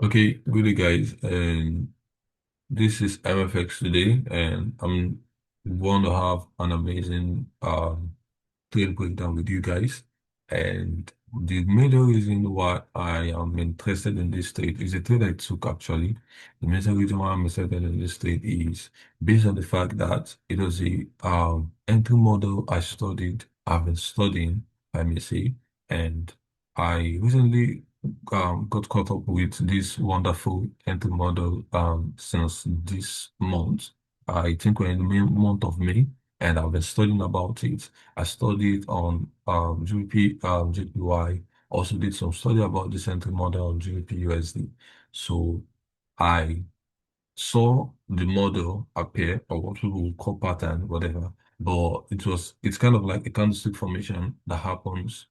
Okay, good day, guys, and this is MFX today, and I'm going to have an amazing trade breakdown with you guys. And the major reason why I am interested in this trade is a trade I took actually. The major reason why I'm interested in this trade is based on the fact that it was a entry model I've been studying, I may say, and I recently got caught up with this wonderful entry model since this month. I think we're in the month of May, and I've been studying about it. I studied on GBP, JPY, also did some study about the entry model on GBP USD. So I saw the model appear, or what people would call pattern, whatever. But it's kind of like a candlestick formation that happens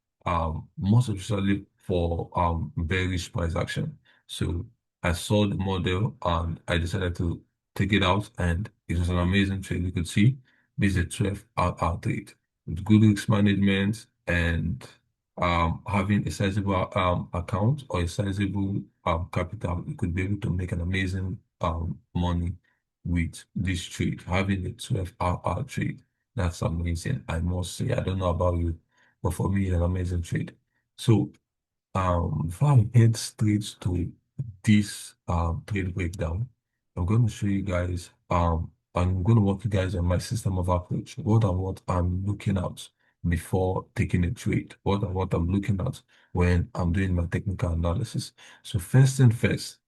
most especially for bearish price action. So I saw the model and I decided to take it out, and it was an amazing trade. You could see this is a 12-hour trade with good risk management and having a sizable account or a sizable capital. You could be able to make an amazing money with this trade. Having a 12-hour trade, that's amazing. I must say, I don't know about you, but for me, it's an amazing trade. So, before I head straight to this trade breakdown, I'm going to show you guys, I'm going to walk you guys on my system of approach. What I'm looking at before taking a trade. What I'm looking at when I'm doing my technical analysis. So first and first,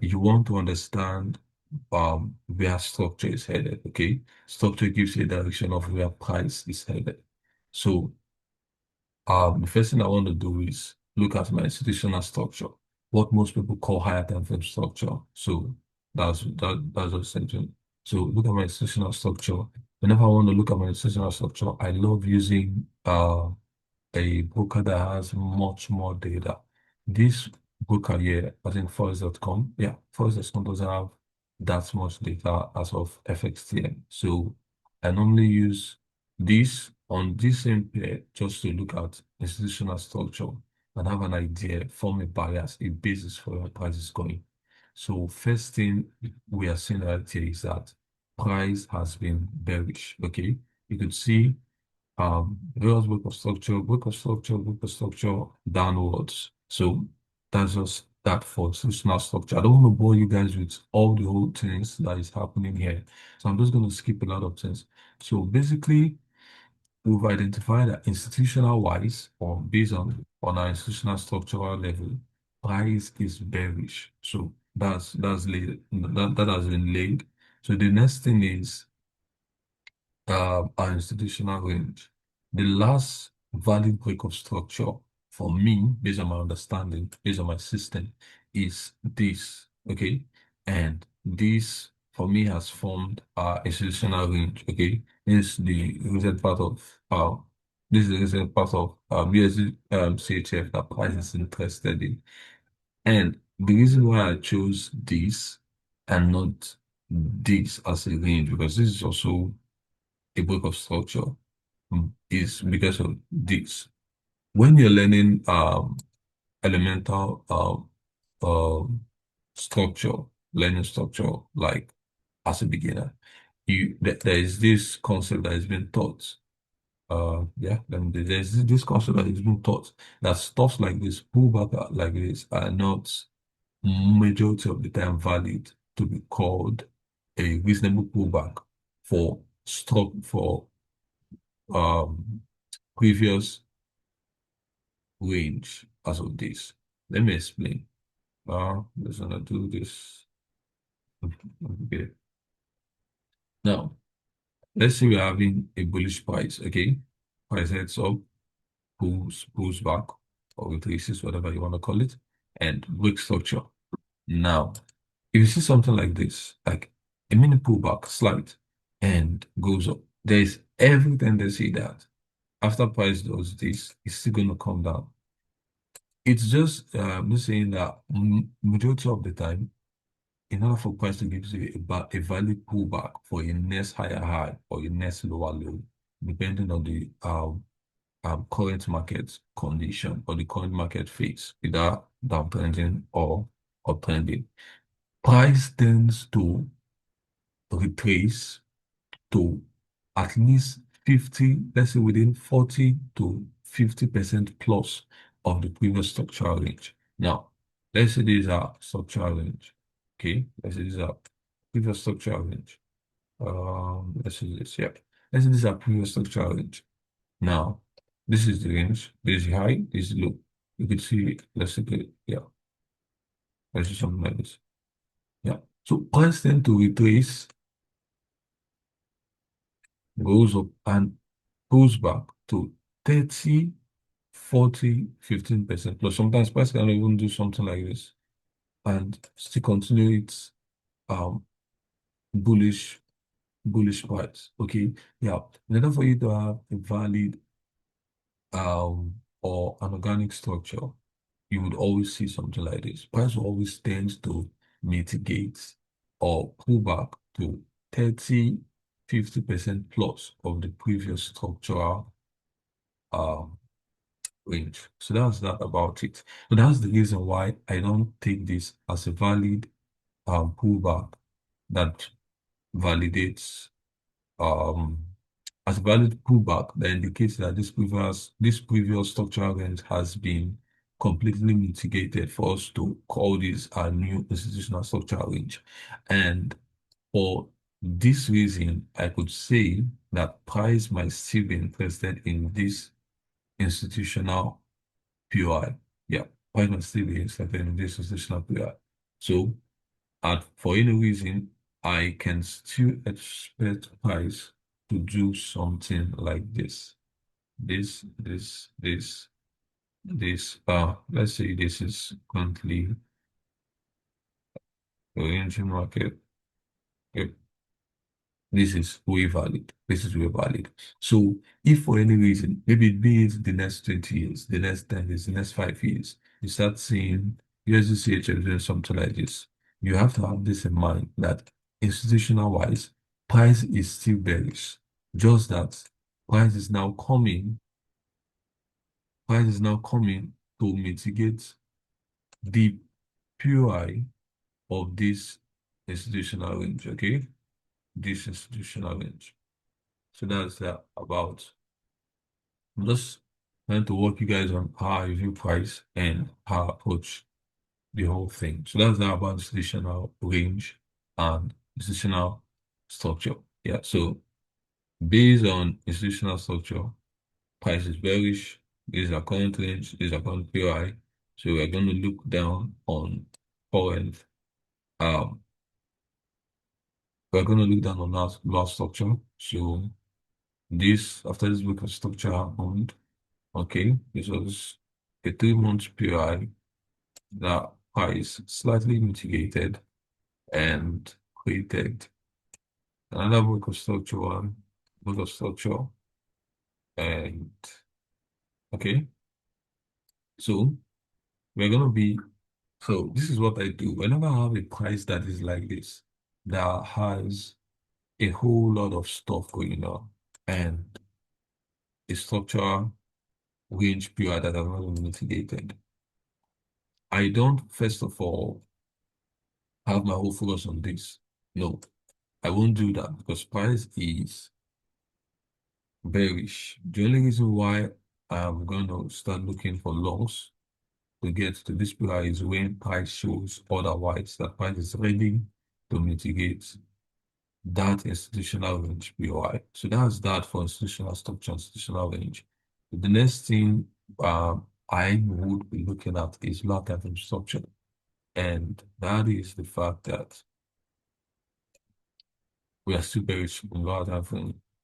you want to understand where structure is headed. Okay, structure gives you a direction of where price is headed. So the first thing I want to do is look at my institutional structure, what most people call higher time frame structure. So that's essential. So look at my institutional structure. Whenever I want to look at my institutional structure, I love using a broker that has much more data. This broker here, I think Forex.com, yeah, Forex.com doesn't have that much data as of FXTM. So I normally use this on this same pair just to look at institutional structure and have an idea, form a bias, a basis for where price is going. So first thing we are seeing right here is that price has been bearish. Okay, you could see various work of structure downwards. So that's just that for institutional structure. I don't want to bore you guys with all the whole things that is happening here. So I'm just going to skip a lot of things. So basically, we've identified that institutional wise or based on our institutional structural level, price is bearish. So that's laid that has been laid. So the next thing is our institutional range. The last valid break of structure for me, based on my understanding, based on my system, is this. Okay. And this for me has formed our institutional range. Okay. This is the recent part of USD CHF that price is interested in. And the reason why I chose this and not this as a range, because this is also a book of structure is because of this. When you're learning elemental structure, learning structure like as a beginner, there is this concept that has been taught. There's this concept that has been taught that stuff like this, pullback like this, are not majority of the time valid to be called a reasonable pullback for stock for um previous range as of this. Let me explain. Let's gonna do this. Okay. Now, let's say we're having a bullish price. Okay, price heads up, pulls back, or retraces, whatever you want to call it, and break structure. Now, if you see something like this, like a mini pullback, slight, and goes up, there is every tendency that after price does this, it's still gonna come down. It's just saying that majority of the time, in order for price to give you a valid pullback for a next higher high or a next lower low, depending on the current market condition or the current market phase, either downtrending or uptrending. Price tends to retrace to at least 50, let's say within 40 to 50% plus of the previous structural range. Now, let's say these are structural range. Okay, let's say these are previous structural range. Let's say this, yeah. Let's say these are previous structural range. Now, this is the range, this is high, this is low. You can see, let's say, yeah, let's do something like this. Yeah. So price tend to retrace, goes up and goes back to 30, 40, 15% plus. Sometimes price can even do something like this and still continue its um bullish price. Okay. Yeah. In order for you to have a valid or an organic structure, you would always see something like this. Price always tends to mitigate or pull back to 30, 50% plus of the previous structural um range. So that's that about it. So that's the reason why I don't take this as a valid pullback that validates um as a valid pullback that indicates that this previous structural range has been completely mitigated for us to call this a new institutional structural range. And for this reason, I could say that price might still be interested in this institutional POI. Yeah, price might still be interested in this institutional POI. So, for any reason, I can still expect price to do something like this. Let's say this is currently the engine market. Yep. This is way valid. This is way valid. So if for any reason, maybe it be it the next 20 years, the next 10 years, the next 5 years, you start seeing USD CHF doing something like this, you have to have this in mind that institutional wise, price is still bearish. Just that price is now coming, price is now coming to mitigate the POI of this institutional range, okay? This institutional range. So that's that about. I'm just trying to walk you guys on how I view price and how I approach the whole thing. So that's that about institutional range and institutional structure. Yeah. So based on institutional structure, price is bearish. These are current range. These are current PI. So we're going to look down on current. Um, we're going to look down on last structure. So this after this week of structure happened. Okay, this was a 3 month PI that price slightly mitigated and created another week of structure one, week of structure, and okay, so we're gonna be so this is what I do whenever I have a price that is like this that has a whole lot of stuff going on and a structure range PI that has not been mitigated. I don't first of all have my whole focus on this. No, I won't do that because price is bearish. The only reason why I'm going to start looking for loss to get to this price is when price shows otherwise, that price is ready to mitigate that institutional range POI. So that's that for institutional structure, institutional range. The next thing I would be looking at is long-term structure. And that is the fact that we are still bearish in a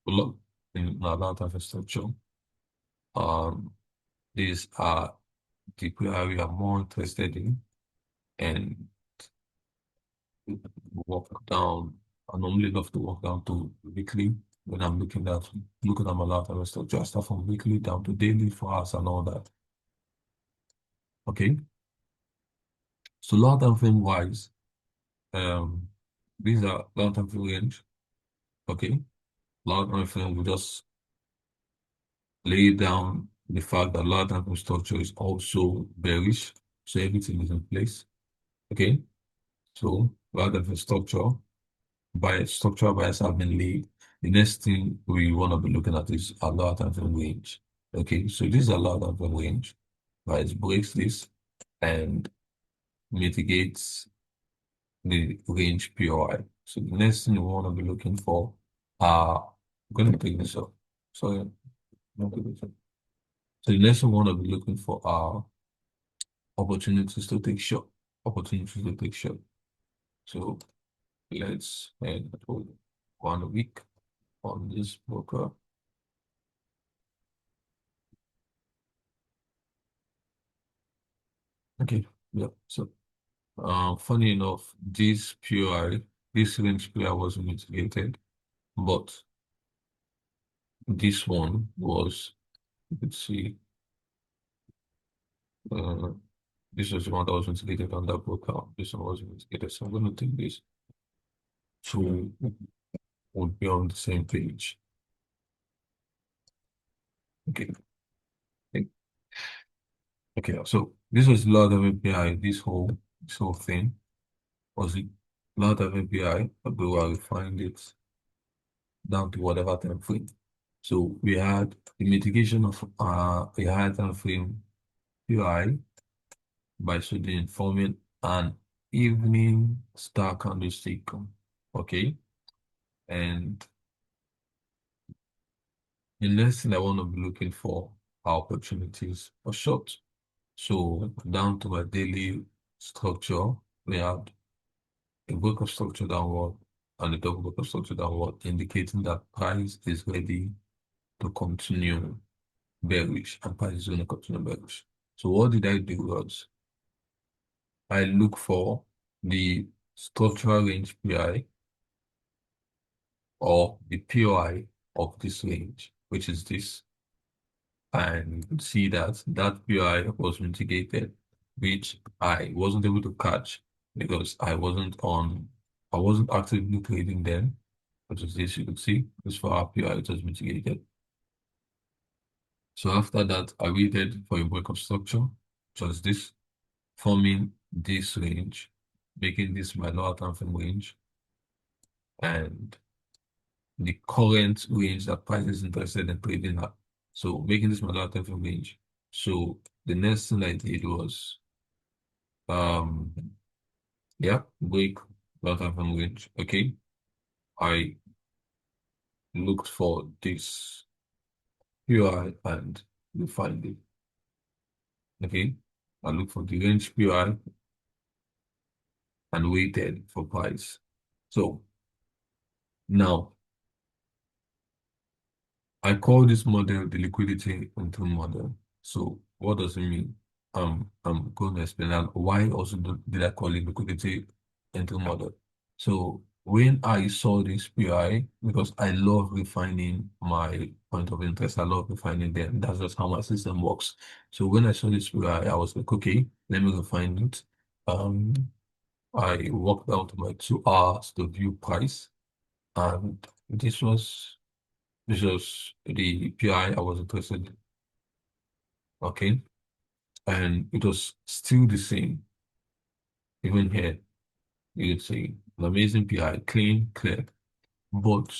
lot in a lot of structure. Um, these are the area we are more interested in and walk down. I normally love to walk down to weekly when I'm looking at my lot of structure. I start from weekly down to daily for us and all that. Okay. So long term frame wise, um, these are long term frame range. Okay. Long term frame we just lay down the fact that large time structure is also bearish, so everything is in place. Okay, so rather than structure, by structural bias have been laid. The next thing we want to be looking at is a lower time frame range. Okay, so this is a lower time frame range. Right, it breaks this and mitigates the range POI. So the next thing we want to be looking for are I'm going to take this up. So so the next thing we want to be looking for are opportunities to take short. Opportunities to take short. So let's head to 1 week on this broker. Okay, yeah. So funny enough, this range PI was mitigated, but this one was, you could see, uh, this was the one that was mitigated on that broker. This one was mitigated. So I'm going to take this to would be on the same page. Okay. Okay. So this was a lot of API. This whole thing was a lot of API, but we will find it down to whatever time frame. So we had the mitigation of a higher time frame UI by studying forming an evening star candlestick. Okay. And the next thing I want to be looking for are opportunities for short. So down to a daily structure, we have a break of structure downward and a double break of structure downward, indicating that price is ready to continue bearish and price is going to continue bearish. So what did I do was I look for the structural range PI or the POI of this range, which is this, and you could see that that PI was mitigated, which I wasn't able to catch because I wasn't actively trading then, which is this, you could see, this for our PI, it was mitigated. So after that, I waited for a break of structure, which was this, forming this range, making this my lower time frame range, and the current range that price is interested in trading at. So making this my lower time frame range. So the next thing I did was um yeah, break lower time frame range. Okay. I looked for this PI and we find it. Okay. I look for the range PI and waited for price. So now I call this model the liquidity interim model. So what does it mean? I'm going to explain that why also did I call it liquidity interim model. So when I saw this PI, because I love refining my point of interest, I love refining them. That's just how my system works. So when I saw this PI, I was like, okay, let me refine it. Um, I walked down to my 2 hours to view price, and this was the PI I was interested in. Okay. And it was still the same. Even here, you could say an amazing PI, clean, clear. But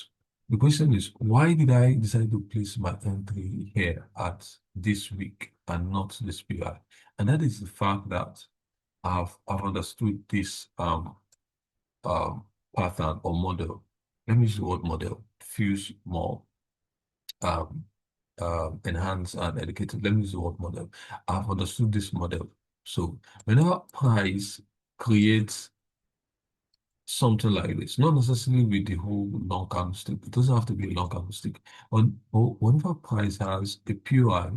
the question is, why did I decide to place my entry here at this week and not this PI? And that is the fact that I've understood this um pattern or model. Let me use the word model. Feels more um, enhanced and educated. Let me use the word model. I've understood this model. So whenever price creates something like this, not necessarily with the whole long candlestick, it doesn't have to be a long candlestick. But whenever price has a PI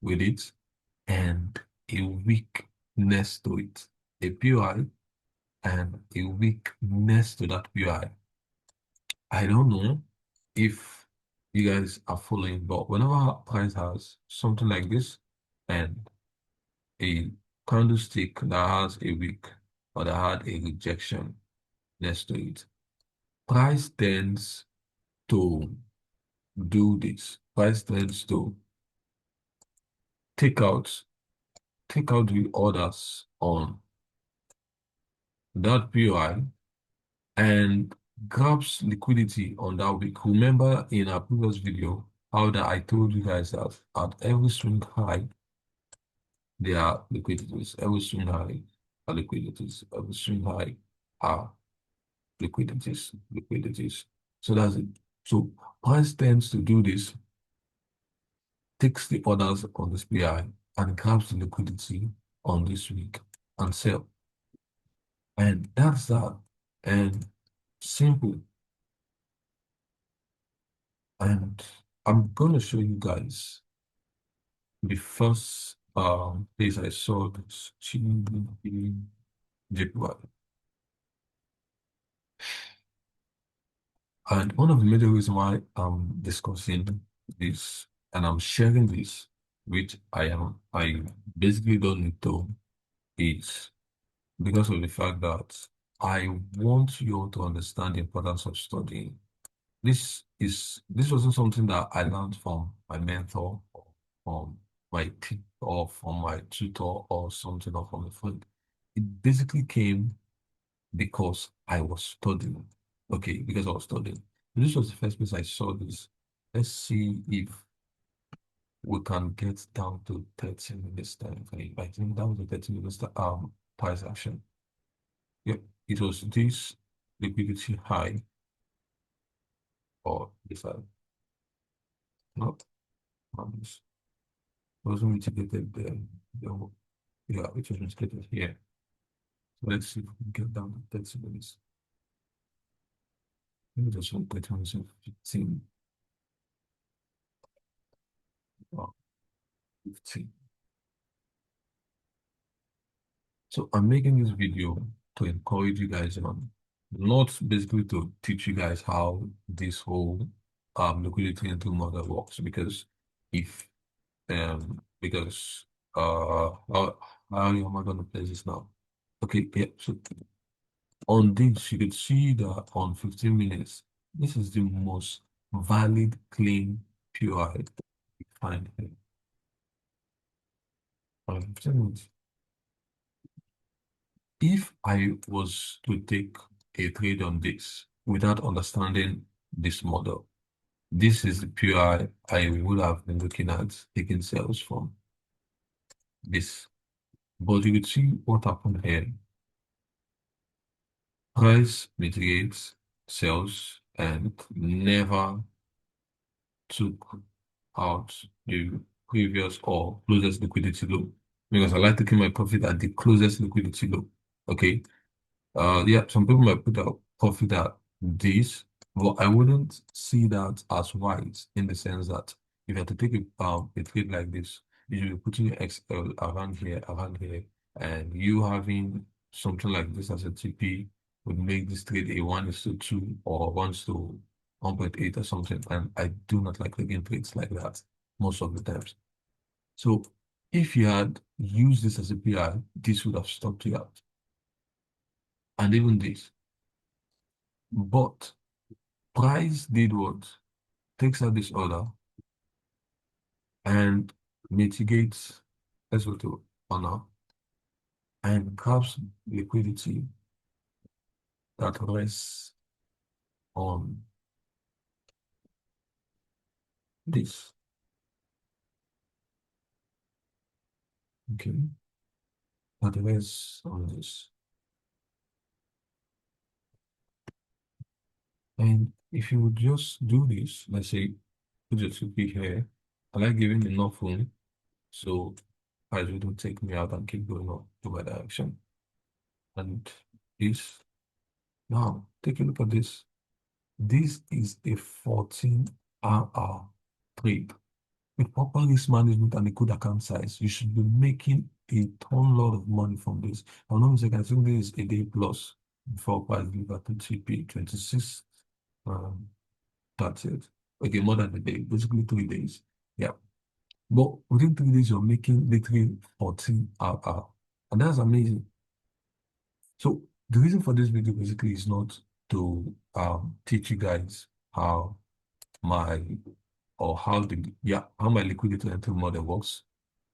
with it and a weak next to it, a PI and a weak next to that PI, I don't know if you guys are following, but whenever price has something like this and a candlestick that has a wick or that had a rejection next to it, price tends to do this. Price tends to take out take out the orders on that POI and grabs liquidity on that week. Remember in our previous video how that I told you guys that at every swing high, there are liquidities. Every swing high are liquidities. Every swing high are liquidities. So that's it. So price tends to do this, takes the orders on this PI and grabs the liquidity on this week and sell. And that's that. And simple. And I'm gonna show you guys the first place I saw this JPY. And one of the major reasons why I'm discussing this and I'm sharing this, which I basically don't need to, is because of the fact that I want you all to understand the importance of studying. This wasn't something that I learned from my mentor or from or from my tutor or something or from a friend. It basically came because I was studying. Okay, because I was studying. This was the first place I saw this. Let's see if we can get down to 30 minutes time frame. I think that was the 30 minutes price action. Yep, it was this liquidity high or if I not this wasn't mitigated the yeah, it was mitigated here. So let's see if we can get down to 30 minutes. Maybe just one 30 minutes and 15. Oh, 15. So I'm making this video to encourage you guys on, not basically to teach you guys how this whole liquidity into model works, because if because how am I gonna place this now? Okay, yeah. So on this, you could see that on 15 minutes, this is the most valid clean POI you find here. On 15 minutes. If I was to take a trade on this without understanding this model, this is the POI I would have been looking at taking sales from this. But you could see what happened here. Price mitigates sales and never took out the previous or closest liquidity low, because I like to keep my profit at the closest liquidity low. Okay. Yeah, some people might put out profit at this, but I wouldn't see that as wise in the sense that if you have to take a trade like this, you should be putting your XL around here, and you having something like this as a TP would make this trade a 1:2 or 1 to 1.8 or something. And I do not like taking trades like that most of the times. So if you had used this as a PI, this would have stopped you out. And even this. But price did what? Takes out this order and mitigates, let's go to honor, and grabs liquidity that rests on this. Okay, that rests on this. And if you would just do this, let's say put your 2P here, I like giving enough room so price wouldn't take me out and keep going up to my direction. And this, now take a look at this. This is a 14-hour trade. With proper risk management and a good account size, you should be making a ton lot of money from this. I'm not mistaken, I think this is a day plus before price deliver to TP 26 um, 30th. Okay, more than a day, basically 3 days. Yeah. But within 3 days, you're making literally 14 hour. And that's amazing. So the reason for this video basically is not to teach you guys how my or how my liquidity entry model works.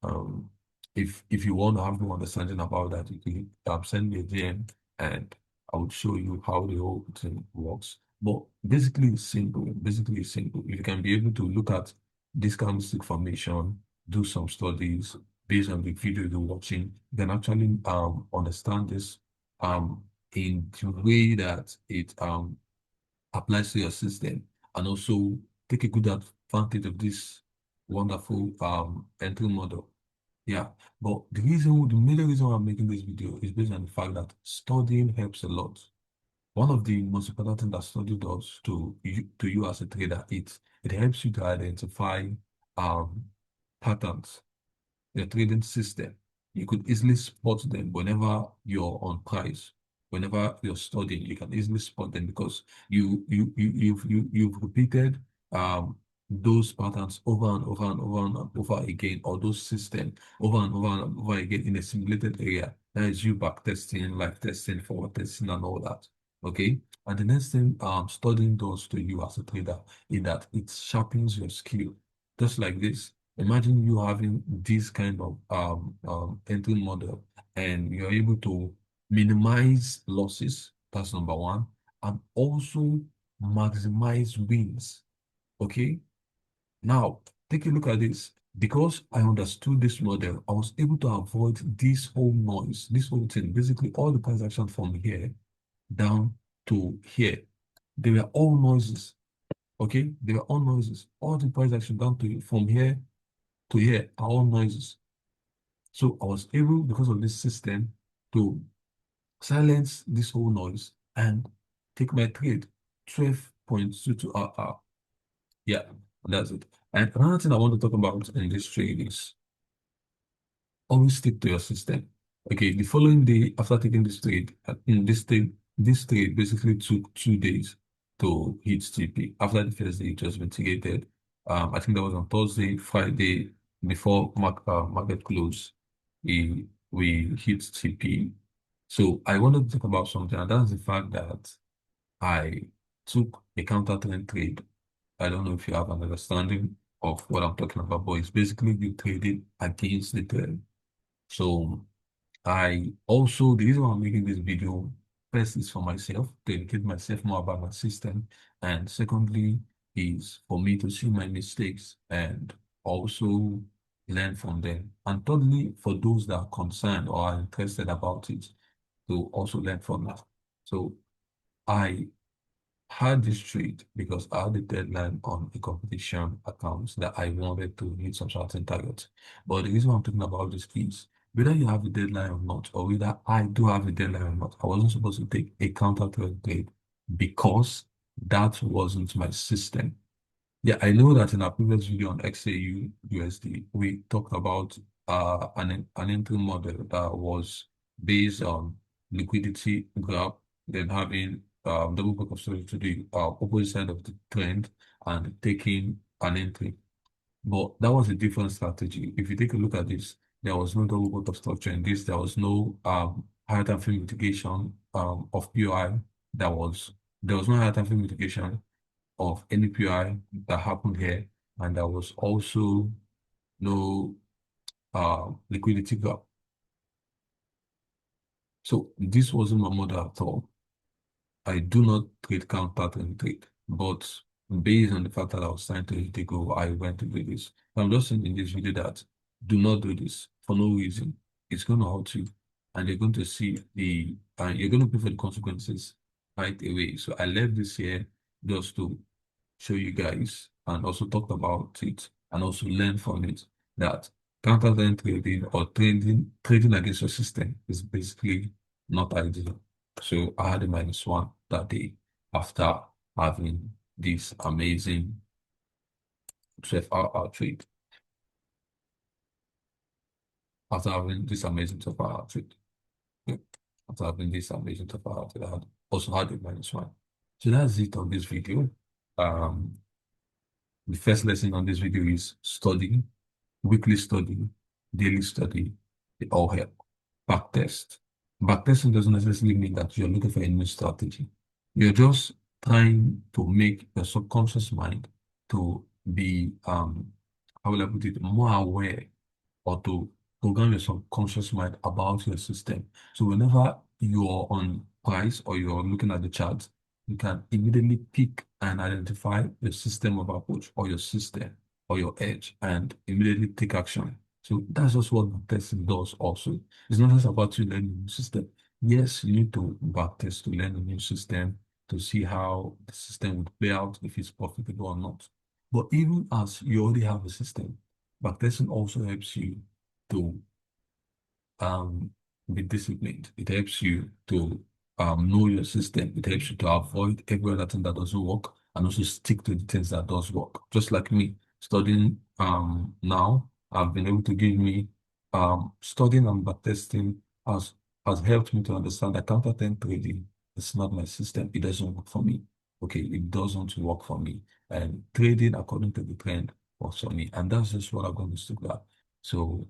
Um, if you want to have more understanding about that, you can send me a DM and I would show you how the whole thing works. But basically, it's simple. Basically, it's simple. You can be able to look at this candlestick formation, do some studies based on the video you're watching. You can actually understand this um in the way that it applies to your system, and also take a good advantage of this wonderful entry model. Yeah, but the major reason why I'm making this video is based on the fact that studying helps a lot. One of the most important things that study does to you as a trader, it helps you to identify um patterns, your trading system. You could easily spot them whenever you're on price, whenever you're studying, you can easily spot them because you've repeated um those patterns over and over and over and over again, or those systems over and over and over again in a simulated area. That is you back testing, live testing, forward testing, and all that. Okay. And the next thing studying does to you as a trader is that it sharpens your skill. Just like this. Imagine you having this kind of entry model, and you're able to minimize losses. That's number one. And also maximize wins. Okay. Now, take a look at this. Because I understood this model, I was able to avoid this whole noise, this whole thing. Basically, all the transactions from here down to here, they were all noises. Okay. They were all noises. All the price action down to from here to hear our own noises. So I was able, because of this system, to silence this whole noise and take my trade 12.22 hour. Yeah, that's it. And another thing I want to talk about in this trade is always stick to your system. Okay, the following day after taking this trade, in this trade basically took 2 days to hit TP. After the first day, it was mitigated. I think that was on Thursday, Friday, before market close, we hit TP. So I wanted to talk about something, and that's the fact that I took a counter trade. I don't know if you have an understanding of what I'm talking about, but it's basically you trading against the trend. So I also, the reason why I'm making this video, first is for myself, to educate myself more about my system. And secondly, is for me to see my mistakes and also learn from them. And thirdly, for those that are concerned or are interested about it, to also learn from it. So I had this trade because I had a deadline on a competition account that I wanted to hit some certain target. But the reason why I'm talking about this is whether you have a deadline or not, or whether I do have a deadline or not, I wasn't supposed to take a counter trade because that wasn't my system. Yeah, I know that in our previous video on XAU USD, we talked about an entry model that was based on liquidity graph, then having double back of storage to the opposite side of the trend and taking an entry. But that was a different strategy. If you take a look at this, there was no double bottom structure in this. There was no higher time frame mitigation of POI. That was there was no higher time frame mitigation of any PI that happened here, and there was also no liquidity gap. So this wasn't my model at all. I do not trade counter and trade, but based on the fact that I was trying to hit a goal, I went to do this. I'm just saying in this video that do not do this for no reason. It's going to hurt you, and you're going to see you're going to pay for the consequences right away. So I left this here just to show you guys and also talk about it and also learn from it that counter trading or trading against your system is basically not ideal. So I had a -1 that day after having this amazing 12-hour trade. After having this amazing 12-hour trade. Yeah. After having this amazing 12-hour trade, I had also had a -1. So that's it on this video. Um, the first lesson on this video is studying, weekly study, daily study, they all help. Backtest. Backtesting doesn't necessarily mean that you're looking for a new strategy. You're just trying to make your subconscious mind to be how will I put it, more aware, or to program your subconscious mind about your system. So whenever you're on price or you're looking at the chart, you can immediately pick and identify your system of approach or your system or your edge and immediately take action. So that's just what backtesting does also. It's not just about you learning a new system. Yes, you need to backtest to learn a new system to see how the system would play out, if it's profitable or not. But even as you already have a system, backtesting also helps you to um, be disciplined. It helps you to know your system. It helps you to avoid every other thing that doesn't work and also stick to the things that does work. Just like me studying now, I've been able to give me studying and backtesting has helped me to understand that counter trend trading is not my system. It doesn't work for me. Okay, it doesn't work for me. And trading according to the trend works for me. And that's just what I'm going to stick at. So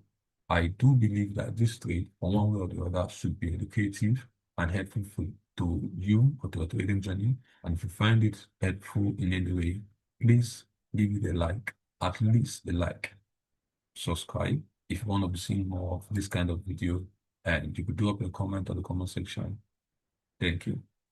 I do believe that this trade, on one way or the other, should be educative and helpful to you or to your trading journey. And if you find it helpful in any way, please give it a like, at least a like. Subscribe if you want to be seeing more of this kind of video, and you could drop a comment on the comment section. Thank you.